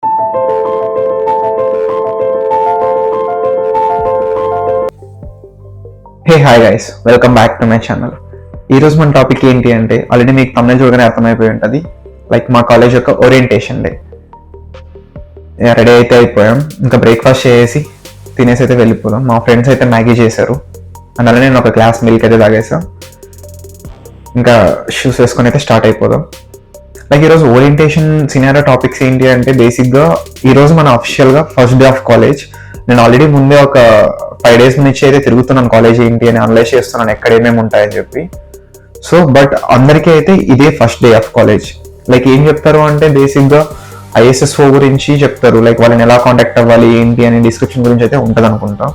Hey hi guys, welcome back to my channel. ఈరోజు మన topic ఏంటి అంటే ఆల్రెడీ మీకు తమిళ చూడగానే అర్థమైపోయి ఉంటుంది. లైక్ మా కాలేజ్ యొక్క ఓరియంటేషన్ డే. రెడీ అయితే అయిపోయాం, ఇంకా బ్రేక్ఫాస్ట్ చేసి తినేసి అయితే వెళ్ళిపోదాం. మా ఫ్రెండ్స్ అయితే మ్యాగీ చేశారు, అందువల్ల నేను ఒక గ్లాస్ మిల్క్ అయితే తాగేసాం. ఇంకా షూస్ వేసుకొని అయితే స్టార్ట్ అయిపోదాం. లైక్ ఈరోజు ఓరియంటేషన్ సినారియో టాపిక్స్ ఏంటి అంటే బేసిక్గా ఈరోజు మన అఫిషియల్గా ఫస్ట్ డే ఆఫ్ కాలేజ్. నేను ఆల్రెడీ ముందే ఒక 5 days నుంచి అయితే తిరుగుతున్నాను కాలేజ్ ఏంటి అని అనలైజ్ చేస్తున్నాను ఎక్కడ ఏమేమి ఉంటాయని చెప్పి. సో బట్ అందరికీ అయితే ఇదే first day of college. Like ఏం చెప్తారు అంటే బేసిక్గా ISSO గురించి చెప్తారు, లైక్ వాళ్ళని ఎలా కాంటాక్ట్ అవ్వాలి ఏంటి అని డిస్క్రిప్షన్ గురించి అయితే ఉంటుంది అనుకుంటా.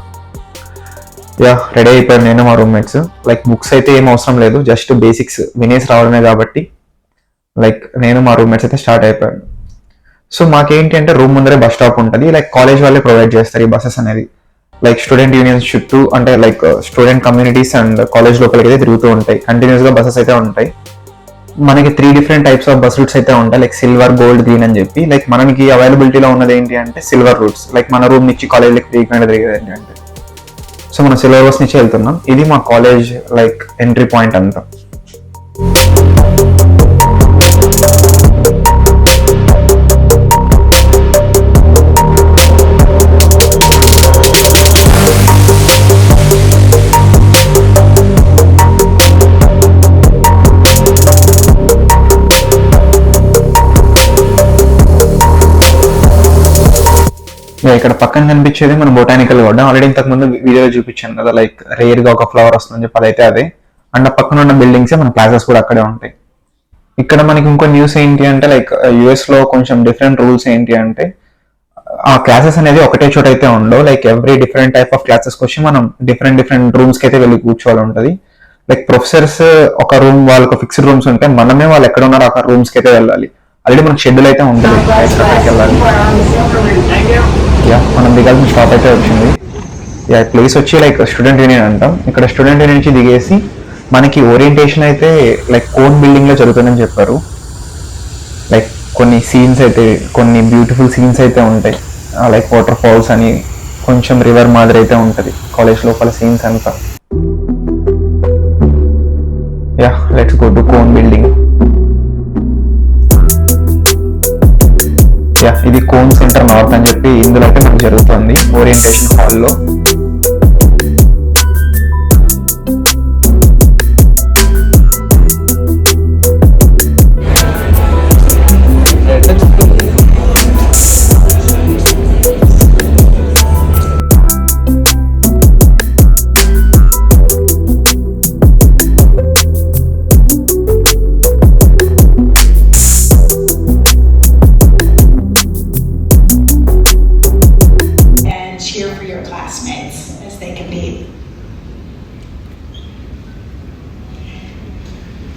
రెడీ అయిపోయాను నేను, మా రూమ్మేట్స్. లైక్ బుక్స్ అయితే ఏం అవసరం లేదు, జస్ట్ బేసిక్స్ వినేసి రావడమే కాబట్టి లైక్ నేను మా రూమ్మేట్స్ అయితే స్టార్ట్ అయిపోయాను. సో మాకేంటి అంటే రూమ్ ముందరే బస్ స్టాప్ ఉంటుంది. లైక్ కాలేజ్ వాళ్ళే ప్రొవైడ్ చేస్తారు ఈ బస్సెస్ అనేది. లైక్ స్టూడెంట్ యూనియన్స్ చుట్టూ అంటే like student communities and college లోపలికి అయితే తిరుగుతూ ఉంటాయి. కంటిన్యూస్గా బస్సెస్ అయితే ఉంటాయి. మనకి 3 different types of bus roots అయితే ఉంటాయి, లైక్ సిల్వర్, గోల్డ్, గ్రీన్ అని చెప్పి. లైక్ మనకి అవైలబిలిటీలో ఉన్నది ఏంటి అంటే సిల్వర్ రూట్స్. లైక్ మన రూమ్ నుంచి కాలేజ్కి ఫ్రీక్వెంట్ తిరిగేది ఏంటి అంటే, సో మనం సిల్వర్ బస్ నుంచి వెళ్తున్నాం. ఇది మా కాలేజ్ లైక్ ఎంట్రీ పాయింట్ అంతా. ఇక్కడ పక్కన కనిపించేది మన బొటానికల్ గార్డెన్. ఆల్రెడీ ఇంతకు ముందు వీడియోలో చూపించాను కదా, లైక్ రేర్ గా ఒక ఫ్లవర్ వస్తుందని చెప్పి అదైతే అదే. అండ్ పక్కన ఉన్న బిల్డింగ్స్ మన క్లాసెస్ కూడా అక్కడే ఉంటాయి. ఇక్కడ మనకి ఇంకో న్యూస్ ఏంటి అంటే లైక్ US లో కొంచెం డిఫరెంట్ రూల్స్ ఏంటి అంటే ఆ క్లాసెస్ అనేది ఒకటే చోట అయితే ఉండవు. Like every different type of క్లాసెస్కి వచ్చి మనం డిఫరెంట్ రూమ్స్కి అయితే వెళ్ళి కూర్చోవాలి ఉంటుంది. లైక్ ప్రొఫెసర్స్ ఒక రూమ్, వాళ్ళకి ఫిక్స్డ్ రూమ్స్ ఉంటాయి, మనమే వాళ్ళు ఎక్కడ ఉన్నారో ఆ రూమ్స్కి అయితే వెళ్ళాలి. ఆల్రెడీ మనకు షెడ్యూల్ అయితే ఉంటుంది ఎక్కడికి వెళ్ళాలి. మనం దిగాల్సిన స్టాప్ అయితే వచ్చింది. ప్లేస్ వచ్చి లైక్ స్టూడెంట్ యూనియన్ అంటాం. ఇక్కడ స్టూడెంట్ యూనియన్ నుంచి దిగేసి మనకి ఓరియంటేషన్ అయితే లైక్ కోన్ బిల్డింగ్ లో జరుగుతుందని చెప్పారు. లైక్ కొన్ని సీన్స్ అయితే, కొన్ని బ్యూటిఫుల్ సీన్స్ అయితే ఉంటాయి. లైక్ వాటర్ ఫాల్స్ అని, కొంచెం రివర్ మాదిరి అయితే ఉంటుంది కాలేజ్ లోపల సీన్స్ అంతా. Let's go to cone building. ఇది కోన్ సెంటర్ నార్త్ అని చెప్పి ఇందులో అయితే మనకు జరుగుతుంది ఓరియంటేషన్ హాల్లో.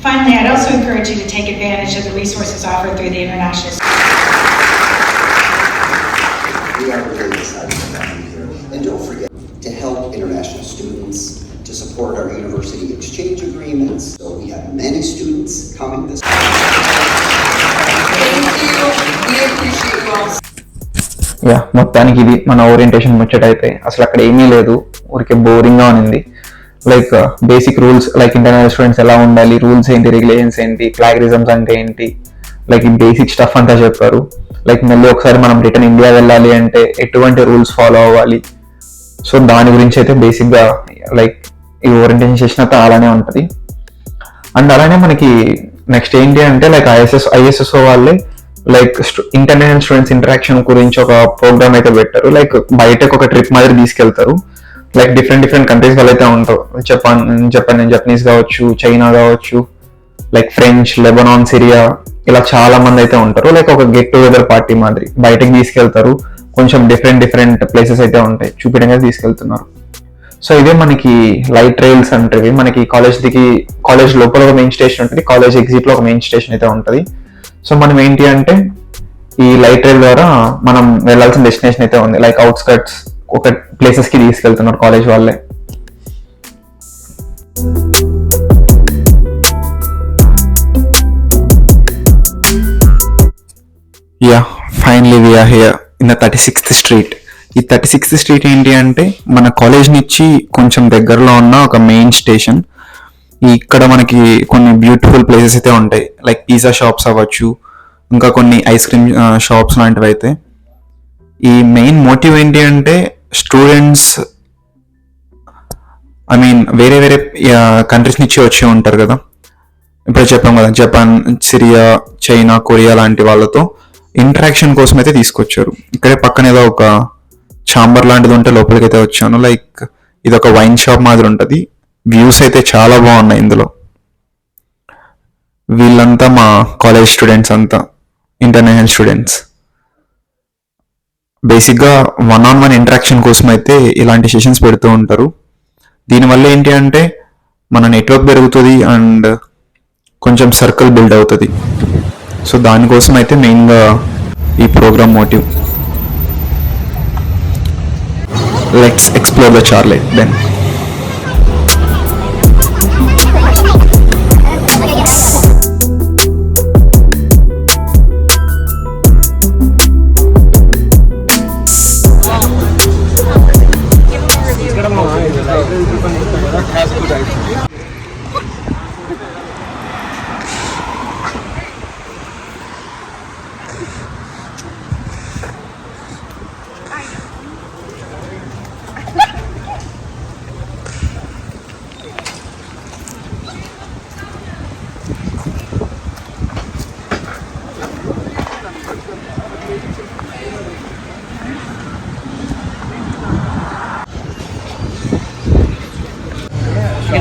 Finally, I'd also encourage you to take advantage of the resources offered through the international. We are very excited about you here, and don't forget to help international students, to support our university exchange agreements. So we have many students coming this. Thank you. We appreciate you all. మొత్తానికి ఇది మన orientation ముచ్చట. అయితే అసలు అక్కడ ఏమీ లేదు, ఊరికే బోరింగ్ గా ఉంది. Like basic rules, like internal students ఎలా ఉండాలి, రూల్స్ ఏంటి, రెగ్యులేషన్స్ ఏంటి, ప్లాగరిజమ్స్ అంటే ఏంటి, లైక్ ఈ బేసిక్ స్టఫ్ అంతా చెప్పారు. లైక్ మళ్ళీ ఒకసారి మనం రిటర్న్ ఇండియా వెళ్ళాలి అంటే ఎటువంటి రూల్స్ ఫాలో అవ్వాలి, సో దాని గురించి అయితే బేసిక్గా లైక్ ఈ ఓరియంటేషన్ చేసిన అలానే ఉంటుంది. అండ్ అలానే మనకి నెక్స్ట్ ఏంటి అంటే లైక్ ISSO వాళ్ళే లైక్ ఇంటర్నేషనల్ స్టూడెంట్స్ ఇంటరాక్షన్ గురించి ఒక ప్రోగ్రామ్ అయితే పెట్టారు. లైక్ బయటకు ఒక ట్రిప్ మాదిరి తీసుకెళ్తారు. లైక్ డిఫరెంట్ కంట్రీస్ వాళ్ళు అయితే ఉంటారు. జపనీస్ కావచ్చు, చైనా కావచ్చు, లైక్ ఫ్రెంచ్, లెబనాన్, సిరియా, ఇలా చాలా మంది అయితే ఉంటారు. లైక్ ఒక గెట్ టుగెదర్ పార్టీ మాదిరి బయటకు తీసుకెళ్తారు. కొంచెం డిఫరెంట్ ప్లేసెస్ అయితే ఉంటాయి, చూపించడానికి తీసుకెళ్తున్నారు. సో ఇదే మనకి లైట్ రైల్స్ అంటే మనకి కాలేజ్ లోపల ఒక మెయిన్ స్టేషన్ ఉంటుంది, కాలేజ్ ఎగ్జిట్ లో ఒక మెయిన్ స్టేషన్ అయితే ఉంటుంది. సో మనం ఏంటి అంటే ఈ లైట్ రైల్ ద్వారా మనం వెళ్ళాల్సిన డెస్టినేషన్ అయితే ఉంది. లైక్ అవుట్స్కట్స్ ఒక ప్లేసెస్ కి తీసుకెళ్తున్నారు కాలేజ్ వాళ్ళే. Finally we're here in the 36th street. ఈ 36th స్ట్రీట్ ఏంటి అంటే మన కాలేజ్ నుంచి కొంచెం దగ్గరలో ఉన్న ఒక మెయిన్ స్టేషన్. ఇక్కడ మనకి కొన్ని బ్యూటిఫుల్ ప్లేసెస్ అయితే ఉంటాయి, లైక్ పిజ్జా షాప్స్ అవ్వచ్చు, ఇంకా కొన్ని ఐస్ క్రీమ్ షాప్స్ లాంటివి అయితే. ఈ మెయిన్ మోటివ్ ఏంటి అంటే స్టూడెంట్స్ వేరే వేరే కంట్రీస్ నుంచి వచ్చి ఉంటారు కదా, ఇప్పుడు చెప్పాం కదా, జపాన్, సిరియా, చైనా, కొరియా లాంటి వాళ్ళతో ఇంటరాక్షన్ కోసం అయితే తీసుకొచ్చారు. ఇక్కడే పక్కన ఏదో ఒక ఛాంబర్ లాంటిది ఉంటే లోపలికి అయితే వచ్చాను. లైక్ ఇది ఒక వైన్ షాప్ మాదిరి ఉంటుంది. వ్యూస్ అయితే చాలా బాగున్నాయి ఇందులో. వీళ్ళంతా మా కాలేజ్ స్టూడెంట్స్, అంతా ఇంటర్నేషనల్ స్టూడెంట్స్. బేసిక్గా 1-on-1 ఇంటరాక్షన్ కోసం అయితే ఇలాంటి సెషన్స్ పెడుతూ ఉంటారు. దీనివల్ల ఏంటి అంటే మన నెట్వర్క్ పెరుగుతుంది అండ్ కొంచెం సర్కిల్ బిల్డ్ అవుతుంది. సో దానికోసం అయితే మెయిన్గా ఈ program motive. Let's explore the Charlotte then.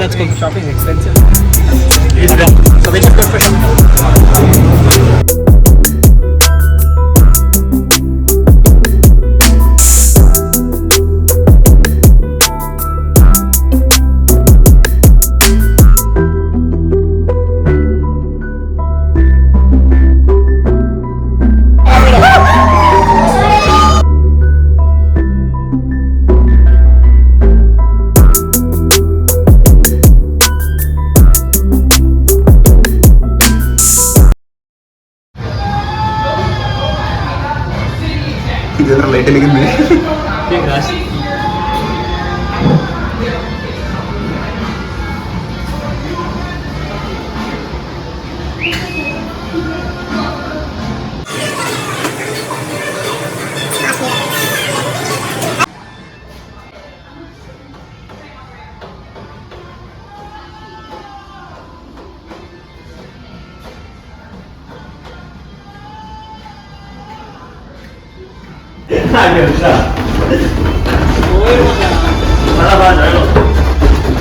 Let's go. Shopping is expensive. So which is good question? Light వెలిగింది.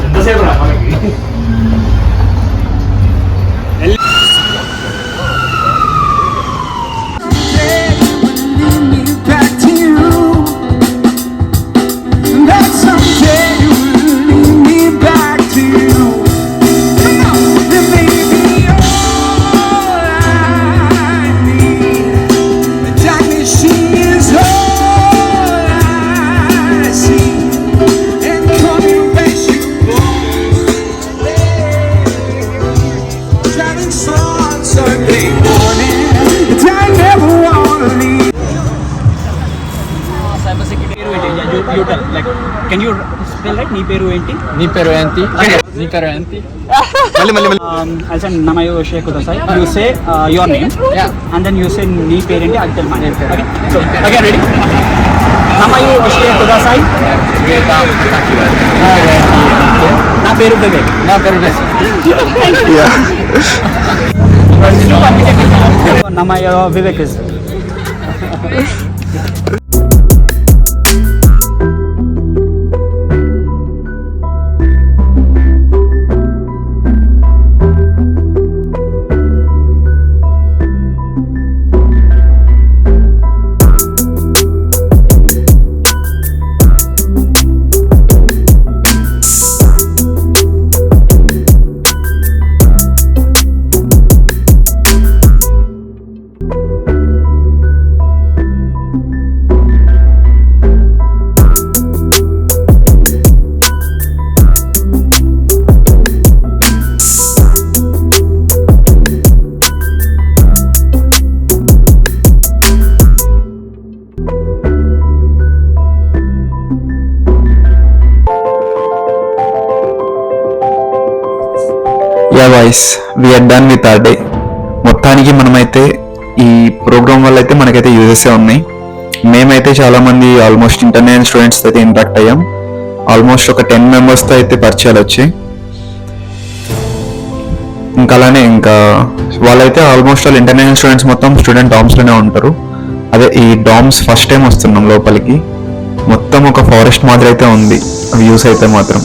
ఎంతసేపు రా మనకి? You tell, like, can you spell right? నీ పేరు ఏంటి? నీ పేరు ఏంటి? నీ పేరు ఏంటి? I'll say Namayo Sheikh Kudasai. You say your name, Yeah. and then you say నీ పేరేంటి? I'll tell my name. Okay. So again, ready? Namayo Sheikh Kudasai. నా పేరు వివేక్. నా పేరు Vivek. Namayo Vivek is. Yeah boys, we're done with our day. మొత్తానికి మనమైతే ఈ programme వల్ల అయితే మనకైతే యూజెస్ ఉన్నాయి. మేమైతే చాలామంది ఆల్మోస్ట్ ఇంటర్నేషనల్ స్టూడెంట్స్ అయితే ఇంటరాక్ట్ అయ్యాం. ఆల్మోస్ట్ ఒక 10 మెంబర్స్తో అయితే పరిచయాలు వచ్చాయి. ఇంకా అలానే ఇంకా వాళ్ళైతే ఆల్మోస్ట్ వాళ్ళు ఇంటర్నేషనల్ స్టూడెంట్స్ మొత్తం స్టూడెంట్ డామ్స్లోనే ఉంటారు. అదే ఈ డామ్స్ ఫస్ట్ టైం వస్తున్నాం లోపలికి. మొత్తం ఒక ఫారెస్ట్ మాదిరి అయితే ఉంది వ్యూస్ అయితే మాత్రం.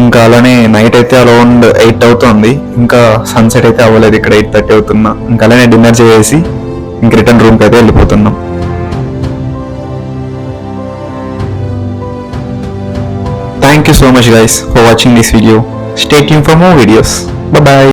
ఇంకా అలానే నైట్ అయితే అరౌండ్ 8 అవుతుంది. ఇంకా సన్సెట్ అయితే అవ్వలేదు, ఇక్కడ 8:30 అవుతున్నా. ఇంకా అలానే డిన్నర్ చేసి ఇంక రిటర్న్ రూమ్కి అయితే వెళ్ళిపోతున్నాం. Thank you so much guys for watching this video. Stay tuned for more videos. Bye bye.